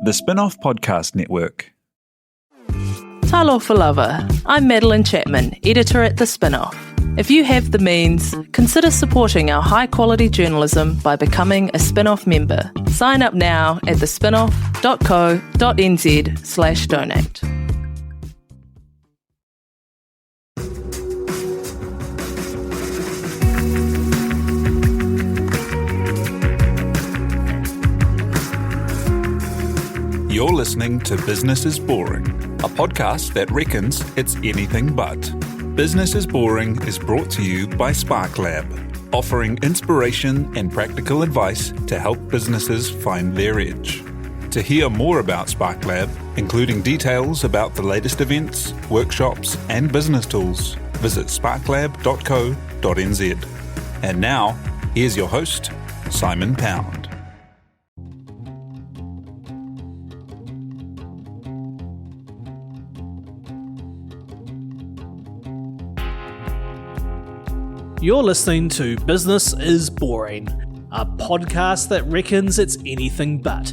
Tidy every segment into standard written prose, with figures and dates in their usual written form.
The Spinoff Podcast Network. Talofa lava. I'm Madeline Chapman, editor at The Spinoff. If you have the means, consider supporting our high-quality journalism by becoming a Spinoff member. Sign up now at thespinoff.co.nz/donate. You're listening to Business is Boring, a podcast that reckons it's anything but. Business is Boring is brought to you by SparkLab, offering inspiration and practical advice to help businesses find their edge. To hear more about SparkLab, including details about the latest events, workshops, and business tools, visit sparklab.co.nz. And now, here's your host, Simon Pound. You're listening to Business is Boring, a podcast that reckons it's anything but.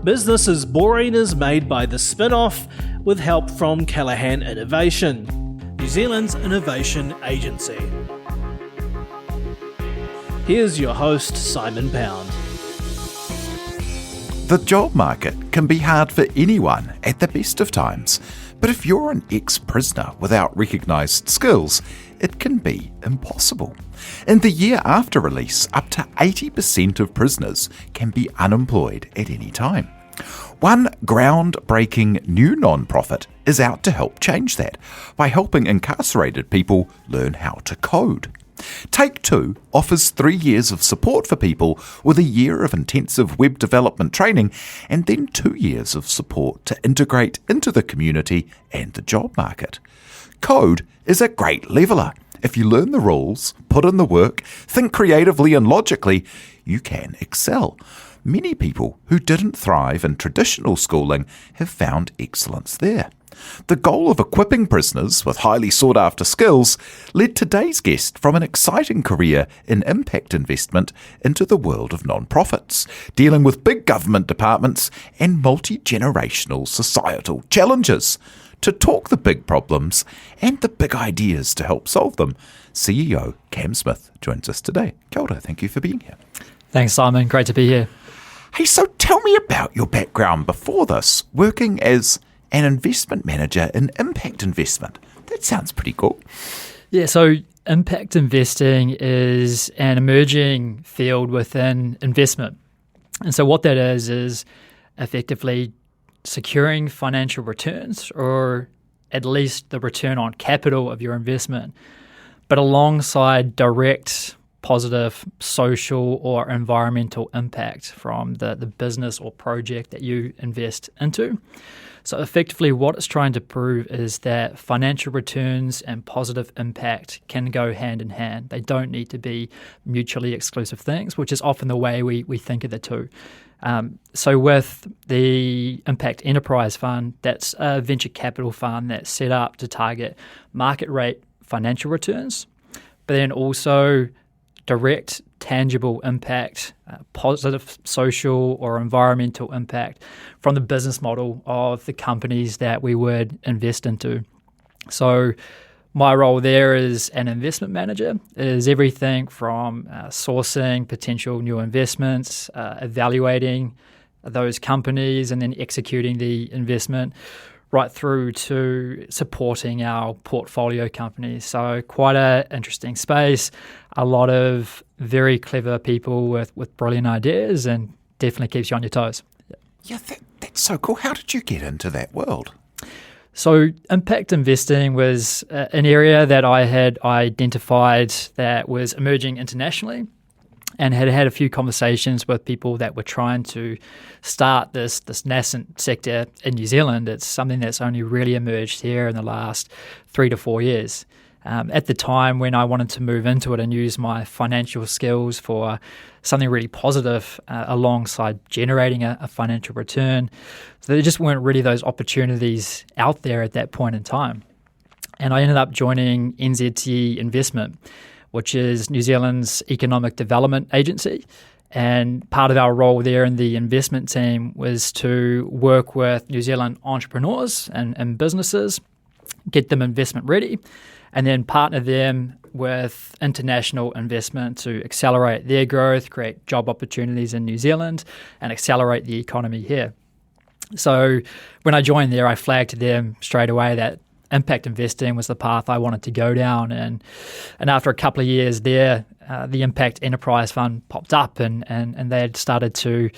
Business is Boring is made by The Spinoff with help from Callaghan Innovation, New Zealand's innovation agency. Here's your host, Simon Pound. The job market can be hard for anyone at the best of times. But if you're an ex-prisoner without recognised skills, it can be impossible. In the year after release, up to 80% of prisoners can be unemployed at any time. One groundbreaking new non-profit is out to help change that by helping incarcerated people learn how to code. Take2 offers 3 years of support for people with a year of intensive web development training and then 2 years of support to integrate into the community and the job market. Code is a great leveller. If you learn the rules, put in the work, think creatively and logically, you can excel. Many people who didn't thrive in traditional schooling have found excellence there. The goal of equipping prisoners with highly sought-after skills led today's guest from an exciting career in impact investment into the world of non-profits, dealing with big government departments and multi-generational societal challenges. To talk the big problems and the big ideas to help solve them, CEO Cam Smith joins us today. Kia ora, thank you for being here. Thanks, Simon. Great to be here. Hey, so tell me about your background before this, working as an investment manager in impact investment. That sounds pretty cool. Yeah, so impact investing is an emerging field within investment. And so what that is effectively securing financial returns, or at least the return on capital of your investment, but alongside direct positive social or environmental impact from the business or project that you invest into. So effectively what it's trying to prove is that financial returns and positive impact can go hand in hand. They don't need to be mutually exclusive things, which is often the way we think of the two. So with the Impact Enterprise Fund, that's a venture capital fund that's set up to target market rate financial returns, but then also direct, tangible impact, positive social or environmental impact from the business model of the companies that we would invest into. So my role there as an investment manager is everything from sourcing potential new investments, evaluating those companies and then executing the investment, right through to supporting our portfolio companies. So quite an interesting space, a lot of very clever people with brilliant ideas, and definitely keeps you on your toes. Yeah, that's so cool. How did you get into that world? So impact investing was an area that I had identified that was emerging internationally, and had a few conversations with people that were trying to start this nascent sector in New Zealand. It's something that's only really emerged here in the last 3 to 4 years. At the time when I wanted to move into it and use my financial skills for something really positive alongside generating a financial return, so there just weren't really those opportunities out there at that point in time. And I ended up joining NZT Investment, which is New Zealand's economic development agency. And part of our role there in the investment team was to work with New Zealand entrepreneurs and businesses, get them investment ready, and then partner them with international investment to accelerate their growth, create job opportunities in New Zealand, and accelerate the economy here. So when I joined there, I flagged to them straight away that impact investing was the path I wanted to go down. And after a couple of years there, the Impact Enterprise Fund popped up and they had started to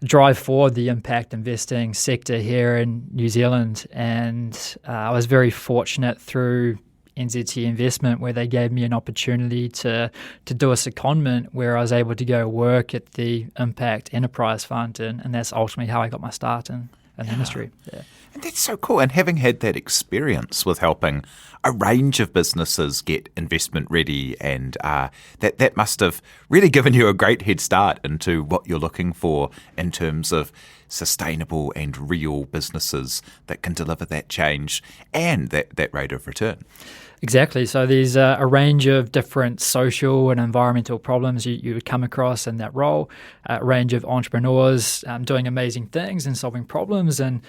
drive forward the impact investing sector here in New Zealand. And I was very fortunate through NZT Investment, where they gave me an opportunity to do a secondment where I was able to go work at the Impact Enterprise Fund, and that's ultimately how I got my start in the industry. Yeah. And that's so cool. And having had that experience with helping a range of businesses get investment ready, and that must have really given you a great head start into what you're looking for in terms of sustainable and real businesses that can deliver that change and that rate of return. Exactly. So there's a range of different social and environmental problems you would come across in that role, a range of entrepreneurs doing amazing things and solving problems. And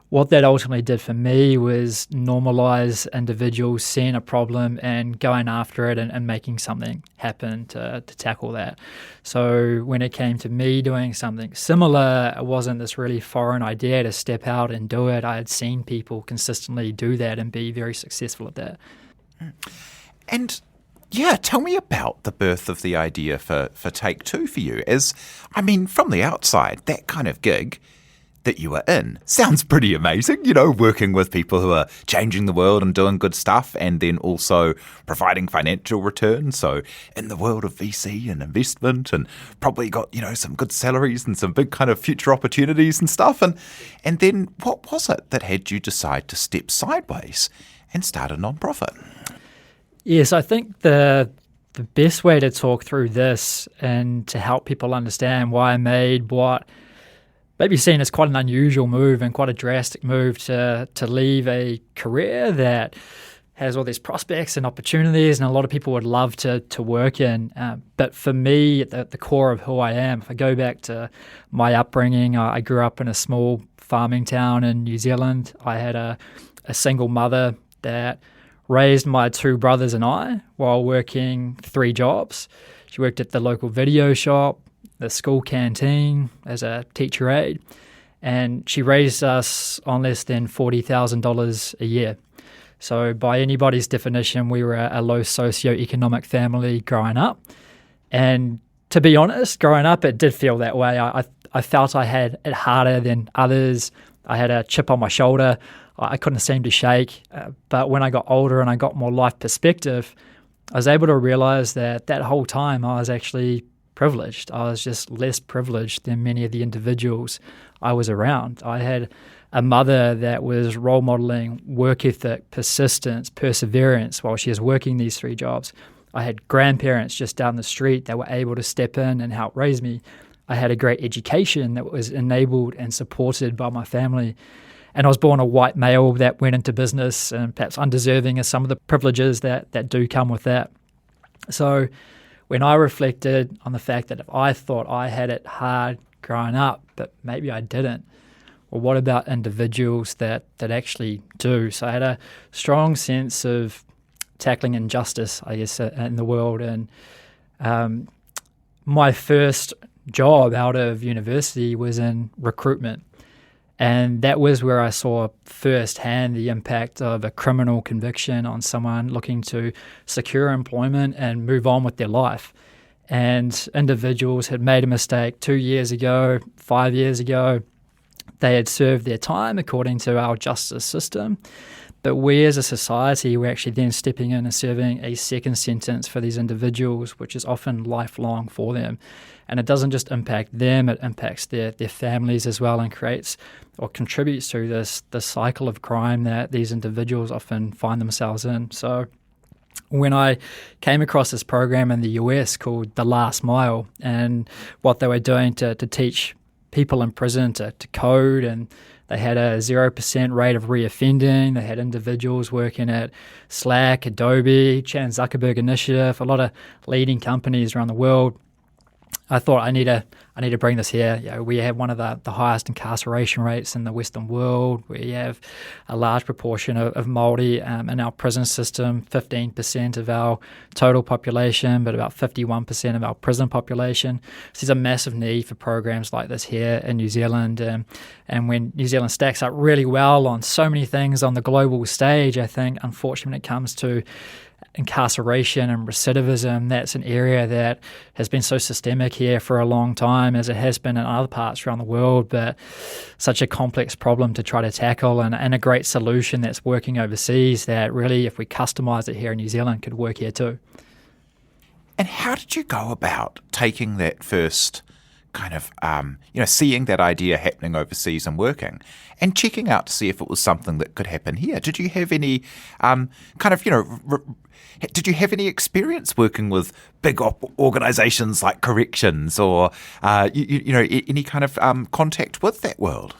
what that ultimately did for me was normalize individuals seeing a problem and going after it and making something happen to tackle that. So when it came to me doing something similar, it wasn't this really foreign idea to step out and do it. I had seen people consistently do that and be very successful at that. And yeah, tell me about the birth of the idea for Take2 for you. From the outside, that kind of gig that you were in sounds pretty amazing, working with people who are changing the world and doing good stuff, and then also providing financial returns. So in the world of VC and investment, and probably got, some good salaries and some big kind of future opportunities and stuff. And then what was it that had you decide to step sideways and start a nonprofit? Yes, I think the best way to talk through this and to help people understand why I made what maybe seen as quite an unusual move and quite a drastic move to leave a career that has all these prospects and opportunities, and a lot of people would love to work in. But for me, at the core of who I am, if I go back to my upbringing, I grew up in a small farming town in New Zealand. I had a single mother that raised my two brothers and I while working 3 jobs. She worked at the local video shop, the school canteen as a teacher aide, and she raised us on less than $40,000 a year. So by anybody's definition, we were a low socioeconomic family growing up. And to be honest, growing up, it did feel that way. I felt I had it harder than others. I had a chip on my shoulder. I couldn't seem to shake. But when I got older and I got more life perspective, I was able to realize that whole time I was actually privileged. I was just less privileged than many of the individuals I was around. I had a mother that was role modeling work ethic, persistence, perseverance while she was working these 3 jobs. I had grandparents just down the street that were able to step in and help raise me. I had a great education that was enabled and supported by my family. And I was born a white male that went into business, and perhaps undeserving of some of the privileges that do come with that. So when I reflected on the fact that if I thought I had it hard growing up, but maybe I didn't, well, what about individuals that actually do? So I had a strong sense of tackling injustice, I guess, in the world. And my first job out of university was in recruitment. And that was where I saw firsthand the impact of a criminal conviction on someone looking to secure employment and move on with their life. And individuals had made a mistake 2 years ago, 5 years ago. They had served their time according to our justice system. But we as a society, we're actually then stepping in and serving a second sentence for these individuals, which is often lifelong for them. And it doesn't just impact them, it impacts their families as well, and creates or contributes to this cycle of crime that these individuals often find themselves in. So when I came across this program in the US called The Last Mile, and what they were doing to teach people in prison to code, and they had a 0% rate of reoffending. They had individuals working at Slack, Adobe, Chan Zuckerberg Initiative, a lot of leading companies around the world. I thought I need to bring this here. We have one of the highest incarceration rates in the Western world. We have a large proportion of Māori in our prison system, 15% of our total population, but about 51% of our prison population. So there's a massive need for programs like this here in New Zealand. And when New Zealand stacks up really well on so many things on the global stage, I think, unfortunately, when it comes to incarceration and recidivism, that's an area that has been so systemic here for a long time, as it has been in other parts around the world, but such a complex problem to try to tackle, and a great solution that's working overseas that really, if we customise it here in New Zealand, could work here too. And how did you go about taking that first kind of, seeing that idea happening overseas and working, and checking out to see if it was something that could happen here? Did you have any did you have any experience working with big organisations like corrections, or any kind of contact with that world?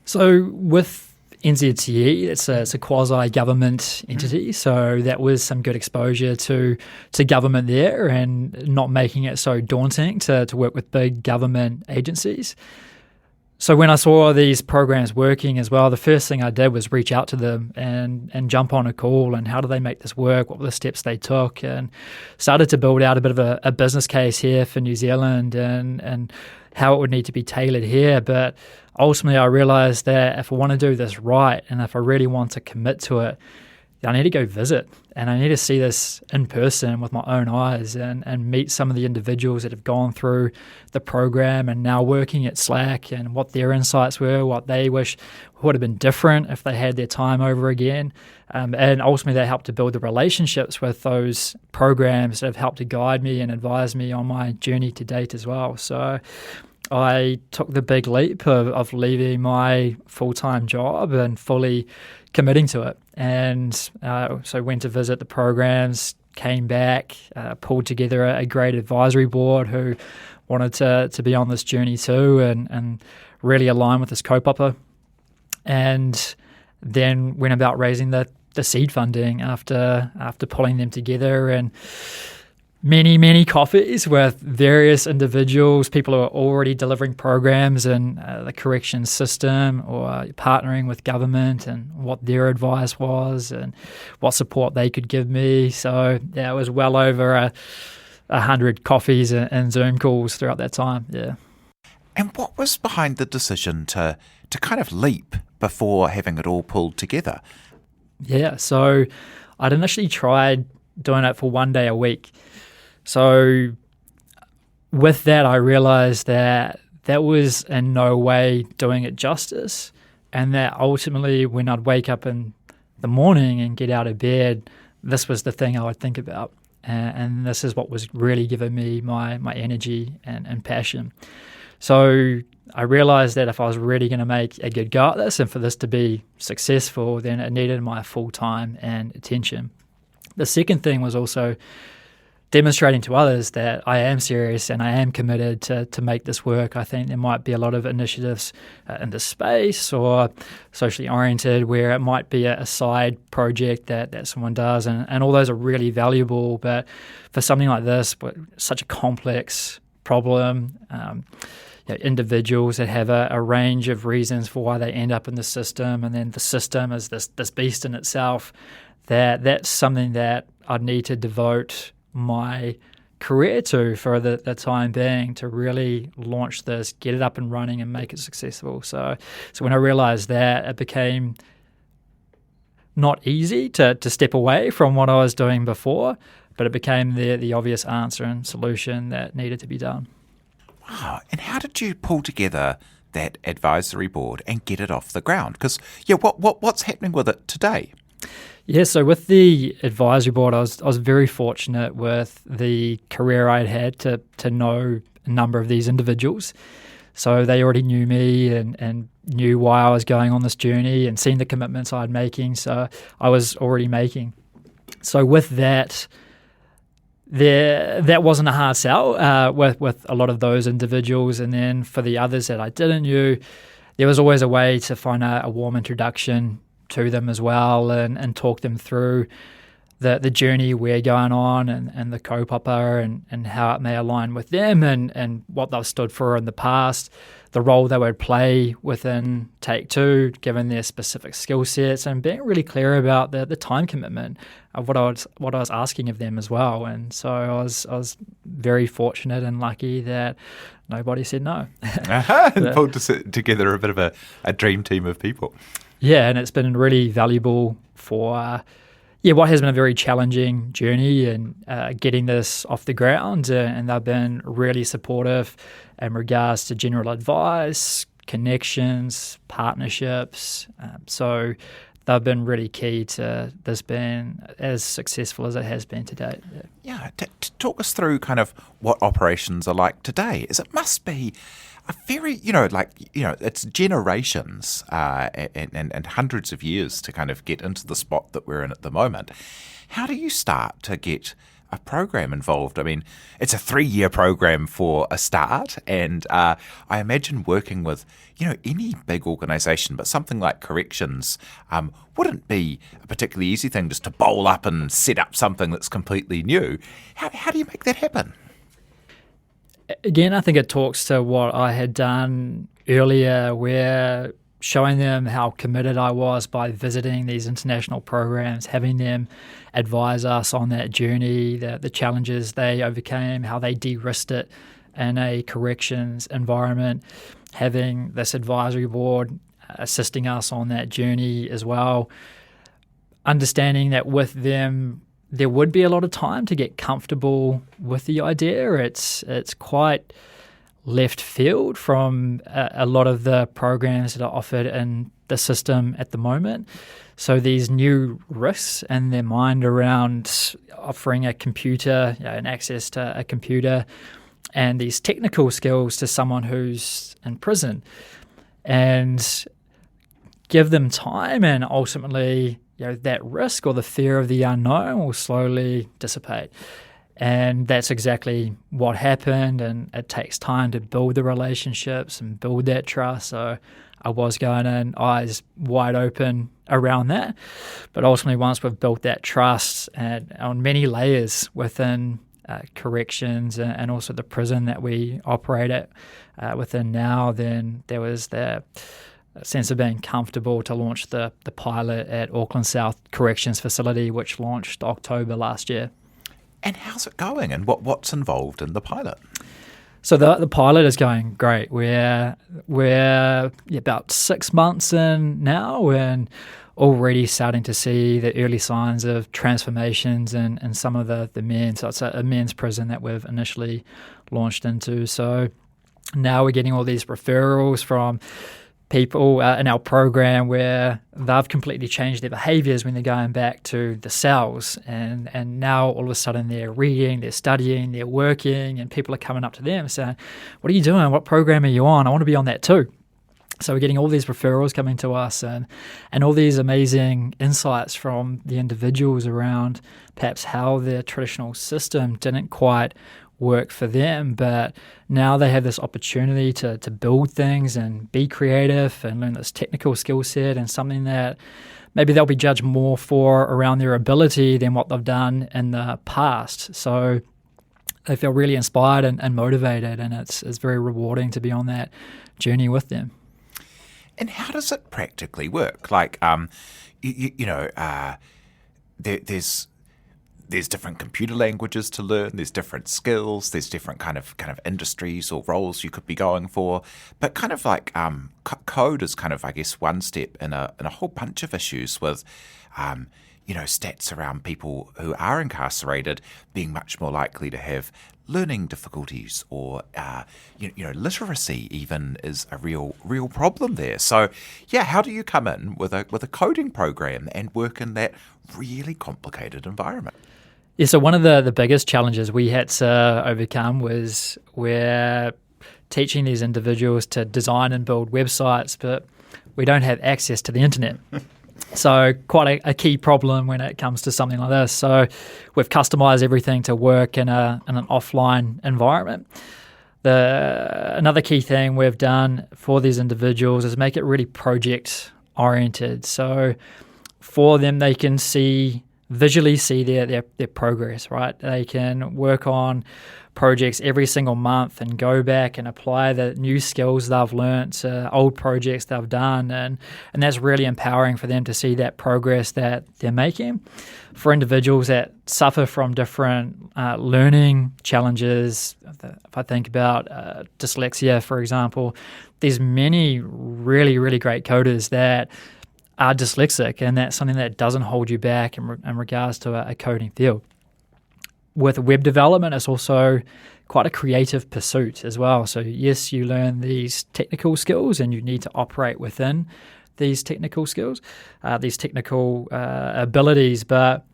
So with NZTE, it's a quasi-government entity, so that was some good exposure to government there, and not making it so daunting to work with big government agencies. So when I saw these programs working as well, the first thing I did was reach out to them and jump on a call, and how do they make this work, what were the steps they took, and started to build out a bit of a business case here for New Zealand and how it would need to be tailored here. But ultimately I realised that if I want to do this right, and if I really want to commit to it, I need to go visit, and I need to see this in person with my own eyes, and meet some of the individuals that have gone through the program and now working at Slack, and what their insights were, what they wish would have been different if they had their time over again. And ultimately they helped to build the relationships with those programs that have helped to guide me and advise me on my journey to date as well. So I took the big leap of leaving my full-time job and fully committing to it. And so went to visit the programs, came back, pulled together a great advisory board who wanted to be on this journey too, and really align with this kaupapa. And then went about raising the seed funding after pulling them together, and many coffees with various individuals, people who are already delivering programs in the corrections system, or partnering with government, and what their advice was and what support they could give me. So it was well over 100 coffees and Zoom calls throughout that time. Yeah. And what was behind the decision to kind of leap before having it all pulled together? Yeah, so I'd initially tried doing it for one day a week. So with that, I realised that was in no way doing it justice, and that ultimately when I'd wake up in the morning and get out of bed, this was the thing I would think about, and this is what was really giving me my energy and passion. So I realised that if I was really going to make a good go at this, and for this to be successful, then it needed my full time and attention. The second thing was also demonstrating to others that I am serious and I am committed to make this work. I think there might be a lot of initiatives in the space, or socially oriented, where it might be a side project that someone does, and all those are really valuable. But for something like this, such a complex problem, individuals that have a range of reasons for why they end up in the system, and then the system is this beast in itself, that's something that I'd need to devote my career to for the time being, to really launch this, get it up and running, and make it successful. So when I realised that, it became not easy to step away from what I was doing before, but it became the obvious answer and solution that needed to be done. Wow. And how did you pull together that advisory board and get it off the ground? Because, what's happening with it today? Yeah, so with the advisory board, I was very fortunate with the career I'd had to know a number of these individuals. So they already knew me and knew why I was going on this journey, and seen the commitments I'd making. So I was already making. So with that, that wasn't a hard sell with a lot of those individuals. And then for the others that I didn't know, there was always a way to find a warm introduction to them as well, and talk them through the journey we're going on and the kaupapa and how it may align with them and what they've stood for in the past, the role they would play within Take2, given their specific skill sets, and being really clear about the time commitment of what I was asking of them as well. And so I was very fortunate and lucky that nobody said no. And pulled together a bit of a dream team of people. Yeah, and it's been really valuable for what has been a very challenging journey and getting this off the ground. And they've been really supportive in regards to general advice, connections, partnerships. So they've been really key to this being as successful as it has been to date. Yeah, talk us through kind of what operations are like today. It must be a very, it's generations and hundreds of years to kind of get into the spot that we're in at the moment. How do you start to get a program involved? I mean, it's a 3-year program for a start, and I imagine working with, any big organisation, but something like corrections wouldn't be a particularly easy thing just to bowl up and set up something that's completely new. How do you make that happen? Again, I think it talks to what I had done earlier, where showing them how committed I was by visiting these international programs, having them advise us on that journey, the challenges they overcame, how they de-risked it in a corrections environment, having this advisory board assisting us on that journey as well, understanding that with them there would be a lot of time to get comfortable with the idea. It's quite left field from a lot of the programs that are offered in the system at the moment. So these new risks in their mind around offering a computer, and access to a computer, and these technical skills to someone who's in prison, and give them time, and ultimately that risk or the fear of the unknown will slowly dissipate. And that's exactly what happened, and it takes time to build the relationships and build that trust. So I was going in eyes wide open around that. But ultimately, once we've built that trust and on many layers within corrections and also the prison that we operate at within now, then there was the sense of being comfortable to launch the pilot at Auckland South Corrections Facility, which launched October last year. And how's it going, and what's involved in the pilot? So the pilot is going great. We're about 6 months in now, and already starting to see the early signs of transformations in some of the men. So it's a men's prison that we've initially launched into. So now we're getting all these referrals from people in our program where they've completely changed their behaviours when they're going back to the cells, and now all of a sudden they're reading, they're studying, they're working, and people are coming up to them saying, "What are you doing? What program are you on? I want to be on that too." So we're getting all these referrals coming to us and all these amazing insights from the individuals around perhaps how their traditional system didn't quite work for them, but now they have this opportunity to build things and be creative and learn this technical skill set, and something that maybe they'll be judged more for around their ability than what they've done in the past. So they feel really inspired and motivated, and it's very rewarding to be on that journey with them. And how does it practically work? Like, there's different computer languages to learn, there's different skills, there's different kind of industries or roles you could be going for. But kind of like code is kind of, I guess, one step in a whole bunch of issues with, stats around people who are incarcerated being much more likely to have learning difficulties, or literacy even is a real problem there. So how do you come in with a coding program and work in that really complicated environment? Yeah, so one of the biggest challenges we had to overcome was we're teaching these individuals to design and build websites, but we don't have access to the internet. So quite a key problem when it comes to something like this. So we've customized everything to work in an offline environment. Another key thing we've done for these individuals is make it really project oriented. So for them, they can see visually see their progress, right? They can work on projects every single month and go back and apply the new skills they've learnt to old projects they've done, and that's really empowering for them to see that progress that they're making. For individuals that suffer from different learning challenges, if I think about dyslexia, for example, there's many really, really great coders that are dyslexic, and that's something that doesn't hold you back in regards to a coding field. With web development, it's also quite a creative pursuit as well. So yes, you learn these technical skills and you need to operate within these technical skills, these technical abilities, but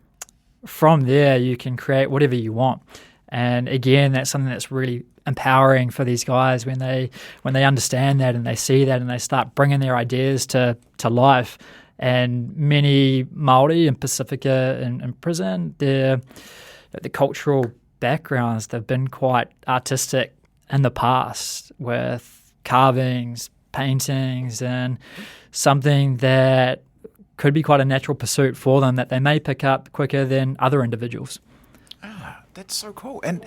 from there you can create whatever you want. And again, that's something that's really empowering for these guys when they understand that and they see that and they start bringing their ideas to life. And many Māori in Pacifica in prison, the cultural backgrounds, they've been quite artistic in the past with carvings, paintings, and something that could be quite a natural pursuit for them that they may pick up quicker than other individuals. That's so cool. And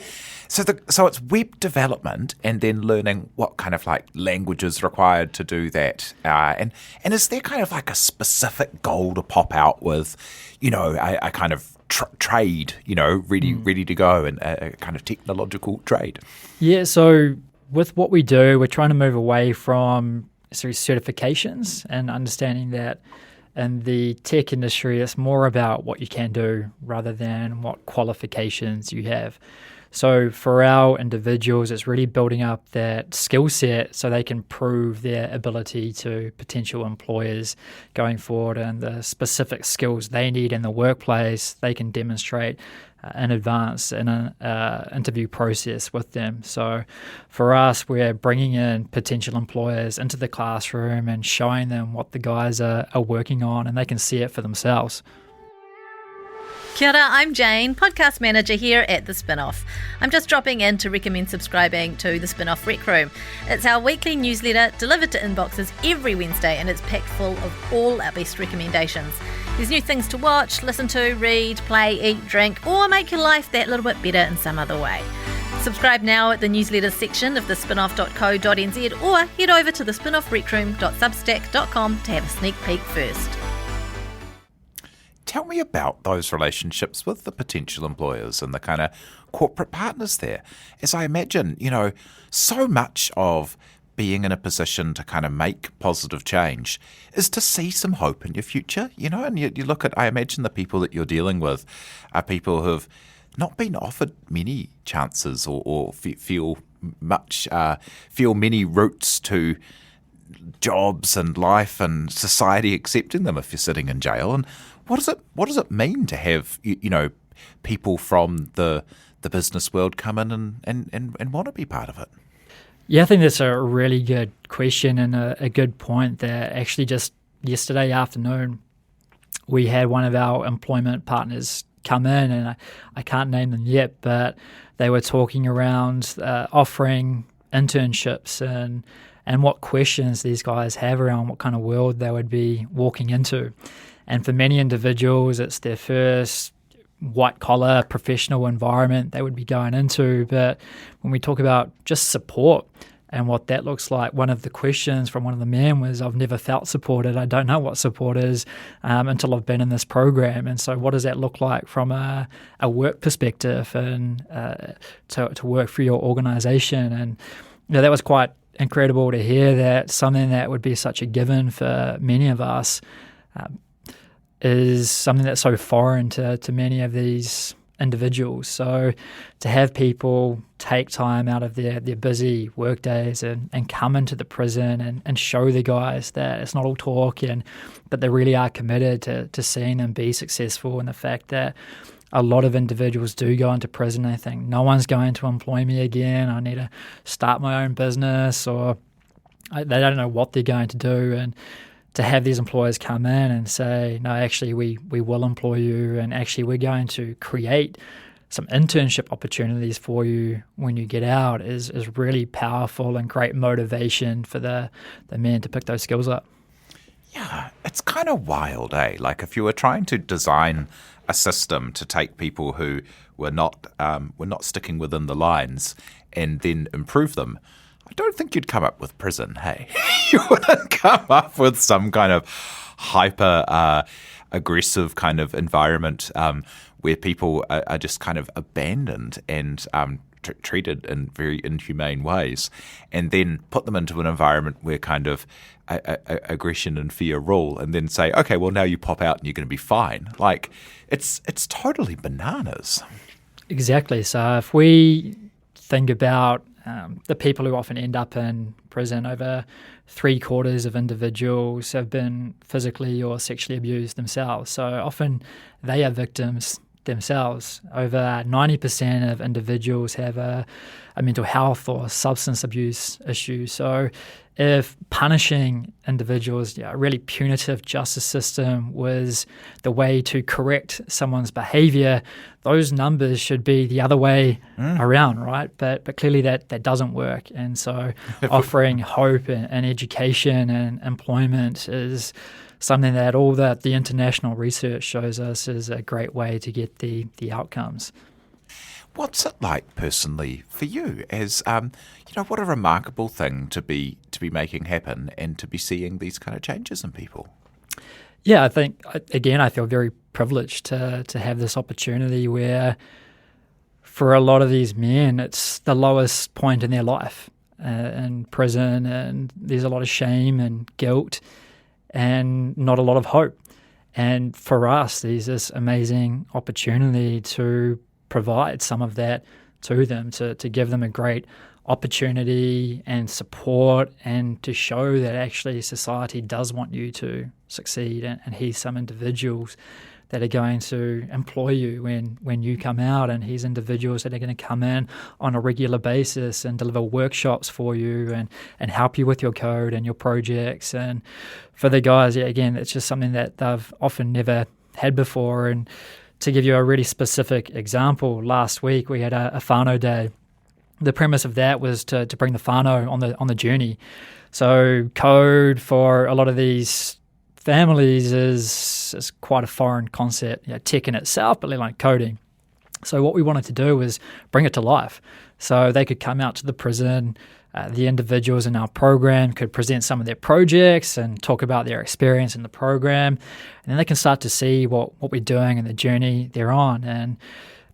so it's web development and then learning what kind of like languages required to do that. And is there kind of like a specific goal to pop out with, a kind of trade, ready to go, and a kind of technological trade? Yeah, so with what we do, we're trying to move away from certifications and understanding that in the tech industry, it's more about what you can do rather than what qualifications you have. So for our individuals, it's really building up that skill set so they can prove their ability to potential employers going forward, and the specific skills they need in the workplace they can demonstrate in advance in an interview process with them. So for us, we're bringing in potential employers into the classroom and showing them what the guys are working on, and they can see it for themselves. Kia ora, I'm Jane, podcast manager here at The Spinoff. I'm just dropping in to recommend subscribing to The Spinoff Rec Room. It's our weekly newsletter delivered to inboxes every Wednesday, and it's packed full of all our best recommendations. There's new things to watch, listen to, read, play, eat, drink, or make your life that little bit better in some other way. Subscribe now at the newsletter section of thespinoff.co.nz, or head over to thespinoffrecroom.substack.com to have a sneak peek first. Tell me about those relationships with the potential employers and the kind of corporate partners there. As I imagine, so much of being in a position to kind of make positive change is to see some hope in your future, and you look at, I imagine the people that you're dealing with are people who've not been offered many chances or feel many routes to jobs and life and society accepting them if you're sitting in jail. And what does it mean to have people from the business world come in and want to be part of it? Yeah, I think that's a really good question and a good point. That actually just yesterday afternoon we had one of our employment partners come in, and I can't name them yet, but they were talking around offering internships and what questions these guys have around what kind of world they would be walking into. And for many individuals, it's their first white-collar professional environment they would be going into. But when we talk about just support and what that looks like, one of the questions from one of the men was, I've never felt supported. I don't know what support is until I've been in this program. And so what does that look like from a work perspective and to work for your organisation? And that was quite incredible to hear, that something that would be such a given for many of us is something that's so foreign to many of these individuals. So to have people take time out of their busy work days and come into the prison and show the guys that it's not all talk, but they really are committed to seeing them be successful, and the fact that a lot of individuals do go into prison, they think no one's going to employ me again, I need to start my own business, or they don't know what they're going to do. And to have these employers come in and say, no, actually, we will employ you, and actually we're going to create some internship opportunities for you when you get out is really powerful and great motivation for the men to pick those skills up. Yeah, it's kind of wild, eh? Like if you were trying to design a system to take people who were not sticking within the lines and then improve them, I don't think you'd come up with prison, hey? You wouldn't come up with some kind of hyper aggressive kind of environment where people are just kind of abandoned and treated in very inhumane ways, and then put them into an environment where kind of aggression and fear rule, and then say, okay, well, now you pop out and you're going to be fine. Like, it's totally bananas. Exactly. So if we think about the people who often end up in prison, over 3/4 of individuals have been physically or sexually abused themselves. So often they are victims themselves. Over 90% of individuals have a mental health or substance abuse issue. So if punishing individuals, a really punitive justice system was the way to correct someone's behavior, those numbers should be the other way around, right? But clearly that doesn't work. And so offering hope and education and employment is something that all the international research shows us is a great way to get the outcomes. What's it like personally for you? As what a remarkable thing to be making happen and to be seeing these kind of changes in people. Yeah, I think again I feel very privileged to have this opportunity where, for a lot of these men, it's the lowest point in their life in prison, and there's a lot of shame and guilt, and not a lot of hope. And for us, there's this amazing opportunity to provide some of that to them, to give them a great opportunity and support, and to show that actually society does want you to succeed. And here's some individuals that are going to employ you when you come out, and here's individuals that are going to come in on a regular basis and deliver workshops for you and help you with your code and your projects. And for the guys, again, it's just something that they've often never had before. And to give you a really specific example, last week we had a whānau day. The premise of that was to bring the whānau on the journey. So code for a lot of these families is quite a foreign concept, tech in itself, but let alone coding. So what we wanted to do was bring it to life. So they could come out to the prison, the individuals in our program could present some of their projects and talk about their experience in the program, and then they can start to see what we're doing and the journey they're on. And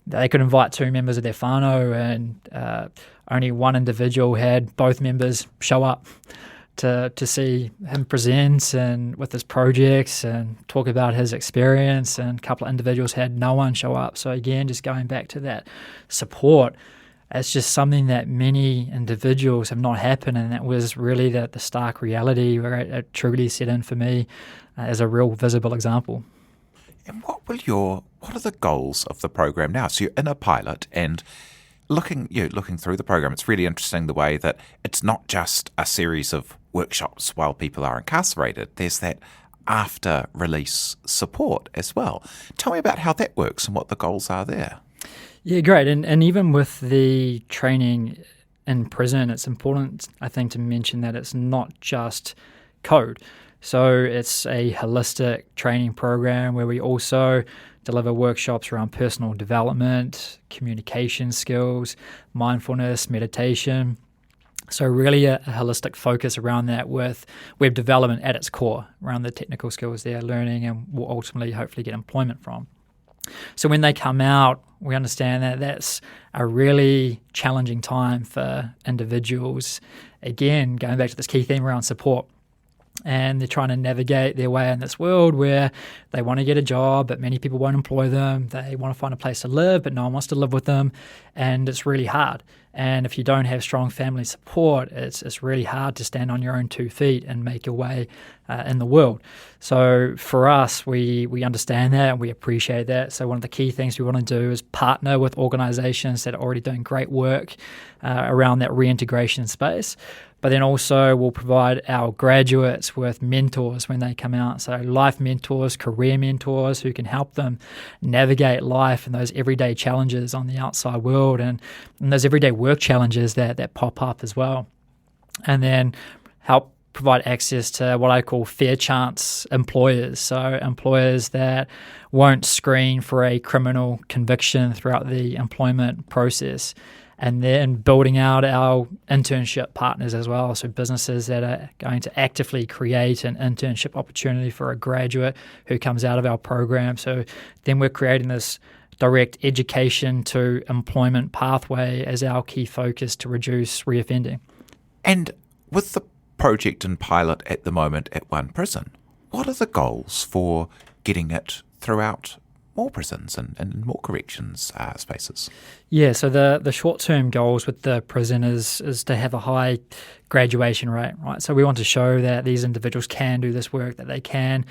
they could invite 2 members of their whānau, and only one individual had both members show up to see him present and with his projects and talk about his experience, and a couple of individuals had no one show up. So again, just going back to that support, it's just something that many individuals have not happened, and that was really the stark reality where it truly set in for me as a real visible example. And what are the goals of the program now? So you're in a pilot and looking through the program. It's really interesting the way that it's not just a series of workshops while people are incarcerated. There's that after release support as well. Tell me about how that works and what the goals are there. Yeah, great. And even with the training in prison, it's important, I think, to mention that it's not just code. So it's a holistic training program where we also deliver workshops around personal development, communication skills, mindfulness, meditation. So really a holistic focus around that, with web development at its core, around the technical skills they're learning and will ultimately hopefully get employment from. So when they come out, we understand that that's a really challenging time for individuals. Again, going back to this key theme around support. And they're trying to navigate their way in this world where they want to get a job, but many people won't employ them. They want to find a place to live, but no one wants to live with them. And it's really hard. And if you don't have strong family support, it's really hard to stand on your own 2 feet and make your way in the world. So for us, we understand that and we appreciate that. So one of the key things we want to do is partner with organizations that are already doing great work around that reintegration space. But then also we'll provide our graduates with mentors when they come out. So life mentors, career mentors who can help them navigate life and those everyday challenges on the outside world and those everyday work challenges that pop up as well. And then help provide access to what I call fair chance employers. So employers that won't screen for a criminal conviction throughout the employment process. And then building out our internship partners as well. So businesses that are going to actively create an internship opportunity for a graduate who comes out of our program. So then we're creating this direct education to employment pathway as our key focus to reduce reoffending. And with the project and pilot at the moment at one prison, what are the goals for getting it throughout more prisons and more corrections spaces? Yeah, so the short-term goals with the prison is to have a high graduation rate, right? So we want to show that these individuals can do this work, that they can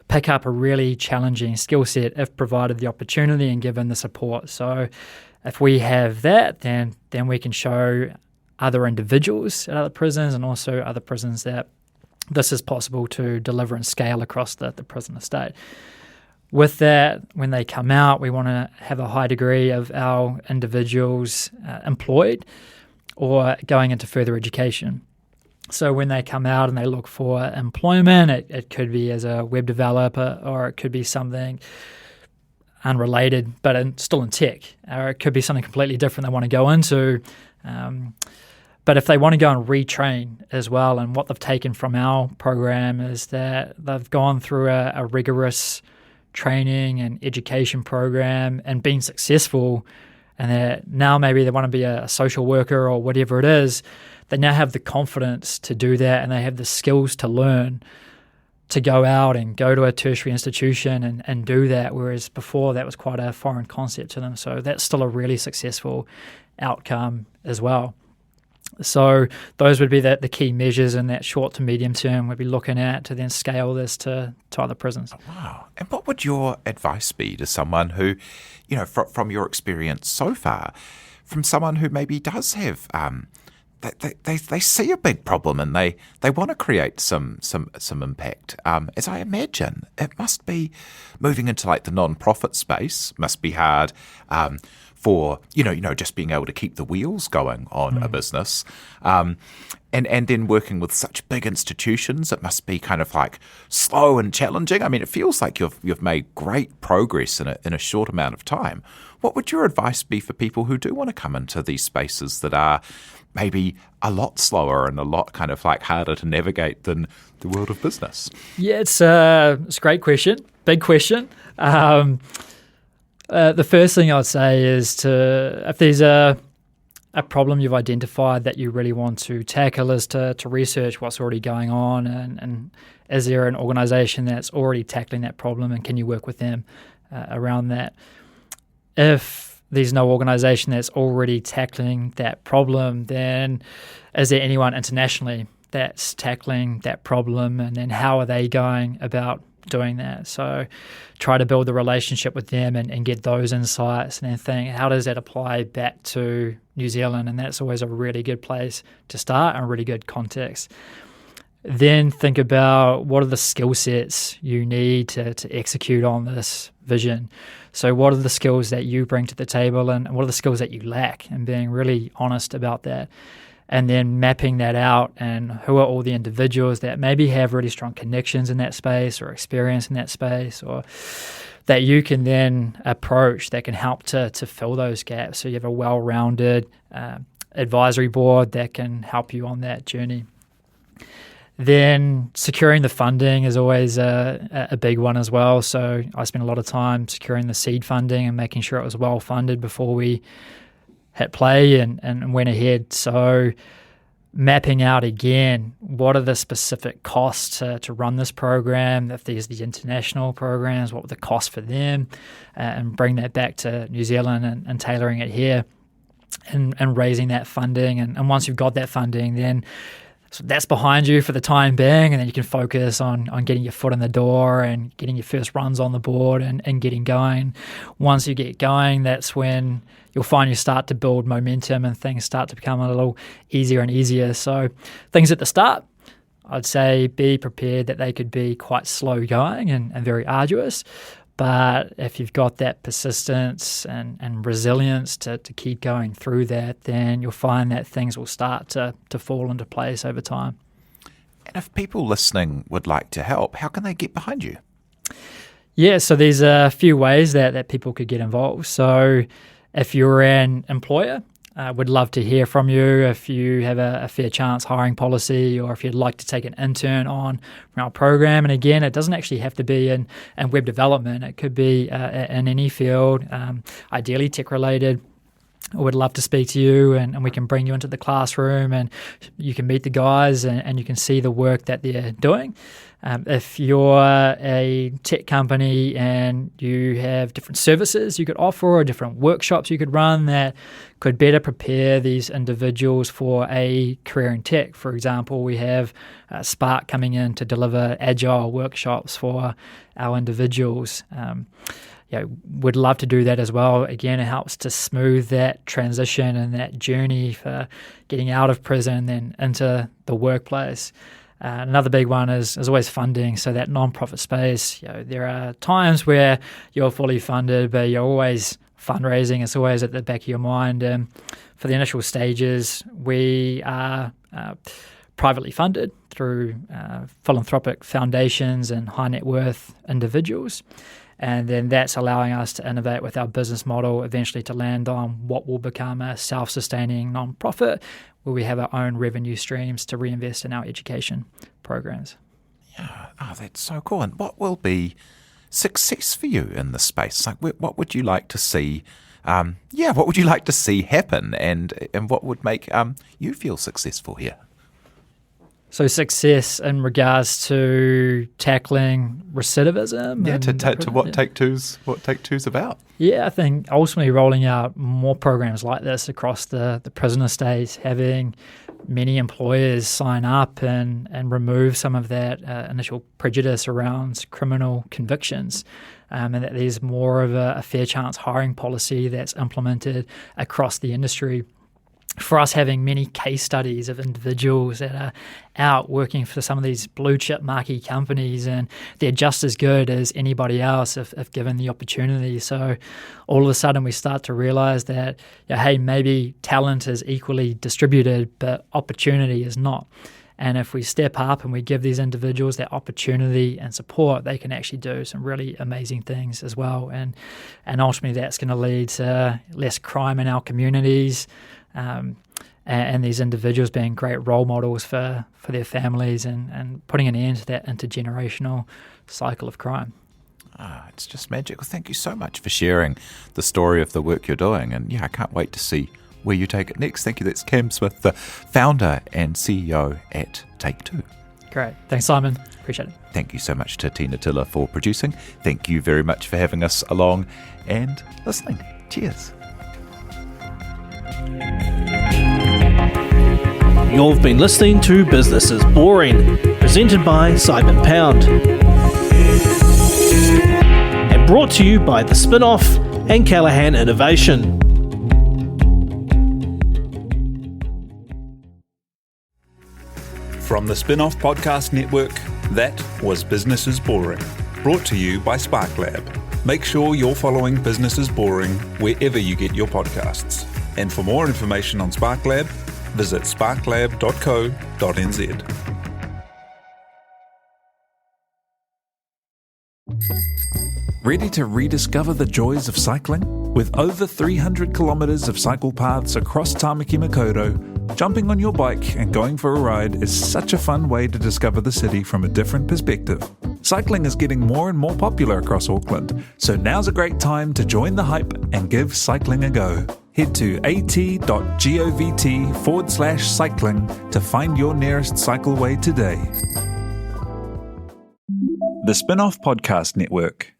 pick up a really challenging skill set if provided the opportunity and given the support. So if we have that, then we can show other individuals at other prisons and also other prisons that this is possible to deliver and scale across the prison estate. With that, when they come out, we want to have a high degree of our individuals employed or going into further education. So when they come out and they look for employment, it could be as a web developer or it could be something unrelated but still in tech, or it could be something completely different they want to go into. But if they want to go and retrain as well, and what they've taken from our program is that they've gone through a rigorous training and education program and been successful, and that now maybe they want to be a social worker or whatever it is, they now have the confidence to do that and they have the skills to learn to go out and go to a tertiary institution and do that, whereas before that was quite a foreign concept to them. So that's still a really successful outcome as well. So those would be the key measures in that short to medium term we'd be looking at to then scale this to other prisons. Wow. And what would your advice be to someone who, from your experience so far, from someone who maybe does have, they see a big problem and they want to create some impact. As I imagine, it must be moving into like the non-profit space must be hard. For just being able to keep the wheels going on a business, and then working with such big institutions, it must be kind of like slow and challenging. I mean, it feels like you've made great progress in a short amount of time. What would your advice be for people who do want to come into these spaces that are maybe a lot slower and a lot kind of like harder to navigate than the world of business? Yeah, it's a great question, big question. The first thing I'd say is if there's a problem you've identified that you really want to tackle is to research what's already going on and is there an organisation that's already tackling that problem and can you work with them around that? If there's no organisation that's already tackling that problem, then is there anyone internationally that's tackling that problem, and then how are they going about doing that? So try to build the relationship with them and get those insights and then think, how does that apply back to New Zealand? And that's always a really good place to start and a really good context. Then think about what are the skill sets you need to execute on this vision. So what are the skills that you bring to the table and what are the skills that you lack, and being really honest about that. And then mapping that out and who are all the individuals that maybe have really strong connections in that space or experience in that space, or that you can then approach that can help to fill those gaps. So you have a well-rounded advisory board that can help you on that journey. Then securing the funding is always a big one as well. So I spent a lot of time securing the seed funding and making sure it was well funded before we hit play and went ahead. So mapping out again, what are the specific costs to run this program? If there's the international programs, what were the costs for them? And bring that back to New Zealand and tailoring it here and raising that funding. And once you've got that funding, then so that's behind you for the time being, and then you can focus on getting your foot in the door and getting your first runs on the board and getting going. Once you get going, that's when you'll find you start to build momentum and things start to become a little easier and easier. So things at the start, I'd say be prepared that they could be quite slow going and very arduous. But if you've got that persistence and resilience to keep going through that, then you'll find that things will start to fall into place over time. And if people listening would like to help, how can they get behind you? Yeah, so there's a few ways that people could get involved. So if you're an employer, would love to hear from you if you have a fair chance hiring policy, or if you'd like to take an intern on from our program. And again, it doesn't actually have to be in web development. It could be in any field, ideally tech-related. I would love to speak to you, and we can bring you into the classroom and you can meet the guys and you can see the work that they're doing. If you're a tech company and you have different services you could offer or different workshops you could run that could better prepare these individuals for a career in tech. For example, we have Spark coming in to deliver agile workshops for our individuals. Would love to do that as well. Again, it helps to smooth that transition and that journey for getting out of prison and into the workplace. Another big one is always funding. So that non-profit space, there are times where you're fully funded, but you're always fundraising. It's always at the back of your mind. And for the initial stages, we are privately funded through philanthropic foundations and high net worth individuals. And then that's allowing us to innovate with our business model, eventually to land on what will become a self-sustaining non-profit where we have our own revenue streams to reinvest in our education programs. Yeah, that's so cool. And what will be success for you in this space? Like, what would you like to see? What would you like to see happen, and what would make you feel successful here? So success in regards to tackling recidivism. Yeah, to what Take2's about. Yeah, I think ultimately rolling out more programs like this across the prison estates, having many employers sign up and remove some of that initial prejudice around criminal convictions, and that there's more of a fair chance hiring policy that's implemented across the industry. For us, having many case studies of individuals that are out working for some of these blue chip marquee companies, and they're just as good as anybody else if given the opportunity. So all of a sudden we start to realize that, hey, maybe talent is equally distributed, but opportunity is not. And if we step up and we give these individuals that opportunity and support, they can actually do some really amazing things as well. And ultimately that's going to lead to less crime in our communities, and these individuals being great role models for their families and putting an end to that intergenerational cycle of crime. It's just magic. Well, thank you so much for sharing the story of the work you're doing. And I can't wait to see where you take it next. Thank you. That's Cam Smith, the founder and CEO at Take2. Great. Thanks, Simon. Appreciate it. Thank you so much to Tina Tiller for producing. Thank you very much for having us along and listening. Cheers. You've been listening to Business is Boring, presented by Simon Pound, and brought to you by the Spinoff and Callaghan Innovation. From the Spinoff Podcast Network, that was Business is Boring, brought to you by SparkLab. Make sure you're following Business is Boring wherever you get your podcasts. And for more information on SparkLab, visit sparklab.co.nz. Ready to rediscover the joys of cycling? With over 300 kilometres of cycle paths across Tāmaki Makaurau, jumping on your bike and going for a ride is such a fun way to discover the city from a different perspective. Cycling is getting more and more popular across Auckland, so now's a great time to join the hype and give cycling a go. Head to at.govt/cycling to find your nearest cycleway today. The Spinoff Podcast Network.